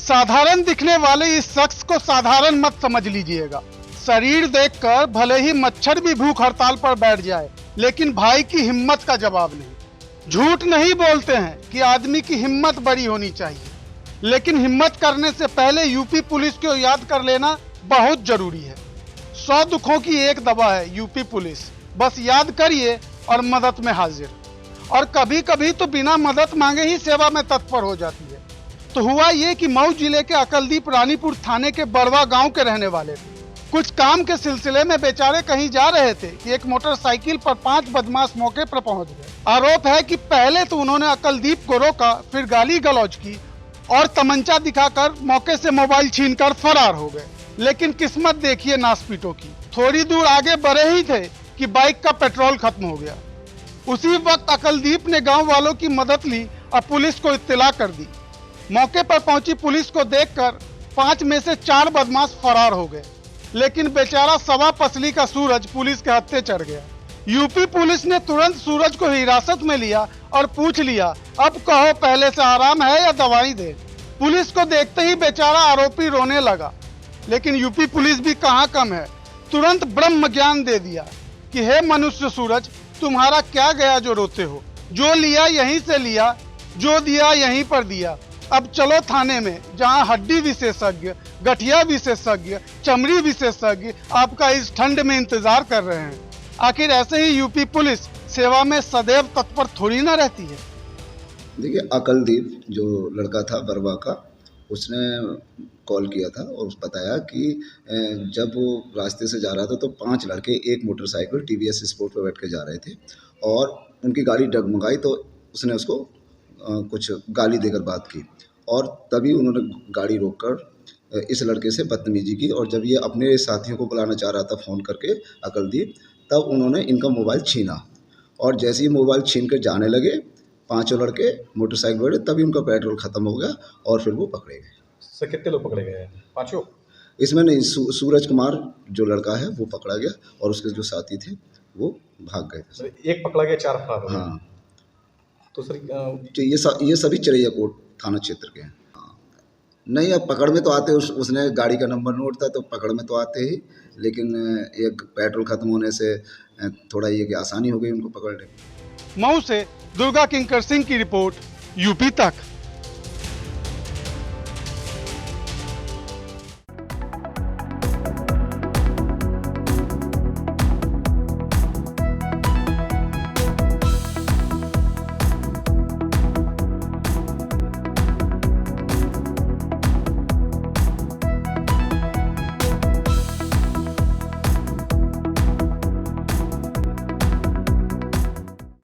साधारण दिखने वाले इस शख्स को साधारण मत समझ लीजिएगा। शरीर देखकर भले ही मच्छर भी भूख हड़ताल पर बैठ जाए, लेकिन भाई की हिम्मत का जवाब नहीं। झूठ नहीं बोलते हैं कि आदमी की हिम्मत बड़ी होनी चाहिए, लेकिन हिम्मत करने से पहले यूपी पुलिस को याद कर लेना बहुत जरूरी है। 100 दुखों की एक दवा है यूपी पुलिस, बस याद करिए और मदद में हाजिर। और कभी कभी तो बिना मदद मांगे ही सेवा में तत्पर हो जाती है। तो हुआ ये कि मऊ जिले के अकलदीप रानीपुर थाने के बड़वा गांव के रहने वाले थे। कुछ काम के सिलसिले में बेचारे कहीं जा रहे थे कि एक मोटरसाइकिल पर 5 बदमाश मौके पर पहुंच गए। आरोप है कि पहले तो उन्होंने अकलदीप को रोका, फिर गाली गलौज की और तमंचा दिखाकर मौके से मोबाइल छीनकर फरार हो गए। लेकिन किस्मत देखिए नासपीटों की, थोड़ी दूर आगे बढ़े ही थे कि बाइक का पेट्रोल खत्म हो गया। उसी वक्त अकलदीप ने गांव वालों की मदद ली और पुलिस को इत्तला कर दी। मौके पर पहुंची पुलिस को देखकर 5 में से 4 बदमाश फरार हो गए, लेकिन बेचारा सवा पसली का सूरज पुलिस के हत्थे चढ़ गया। यूपी पुलिस ने तुरंत सूरज को हिरासत में लिया और पूछ लिया, अब कहो पहले से आराम है या दवाई दे। पुलिस को देखते ही बेचारा आरोपी रोने लगा, लेकिन यूपी पुलिस भी कहाँ कम है, तुरंत ब्रह्म ज्ञान दे दिया कि हे मनुष्य सूरज, तुम्हारा क्या गया जो रोते हो, जो लिया यहीं से लिया, जो दिया यहीं पर दिया। अब चलो थाने में, जहां हड्डी विशेषज्ञ, गठिया विशेषज्ञ, चमड़ी विशेषज्ञ आपका इस ठंड में इंतजार कर रहे हैं। आखिर ऐसे ही यूपी पुलिस सेवा में सदैव तत्पर थोड़ी ना रहती है। देखिए, अकलदीप जो लड़का था बरवा का, उसने कॉल किया था और बताया कि जब वो रास्ते से जा रहा था तो 5 लड़के एक मोटरसाइकिल टीवीएस स्पोर्ट पर बैठ के जा रहे थे और उनकी गाड़ी डगमगाई तो उसने उसको कुछ गाली देकर बात की और तभी उन्होंने गाड़ी रोककर इस लड़के से बदतमीजी की। और जब ये अपने साथियों को बुलाना चाह रहा था फ़ोन करके अकलदीप, तब उन्होंने इनका मोबाइल छीना और जैसे ही मोबाइल छीन कर जाने लगे, 5 लड़के मोटरसाइकिल पर, तभी उनका पेट्रोल ख़त्म हो गया और फिर वो पकड़े गए। सर कितने लोग पकड़े गए हैं? 5? इसमें नहीं, सूरज कुमार जो लड़का है वो पकड़ा गया और उसके जो साथी थे वो भाग गए थे। एक पकड़ा गया, 4 फरार हो गए। हाँ, तो सर तो ये सभी चिड़ैयाकोट थाना क्षेत्र के हैं। हाँ, नहीं, अब पकड़ में तो आते, उसने गाड़ी का नंबर नोट था तो पकड़ में तो आते ही, लेकिन एक पेट्रोल खत्म होने से थोड़ा ये कि आसानी हो गई उनको पकड़ने। मऊ से दुर्गा किंकर सिंह की रिपोर्ट, यूपी तक।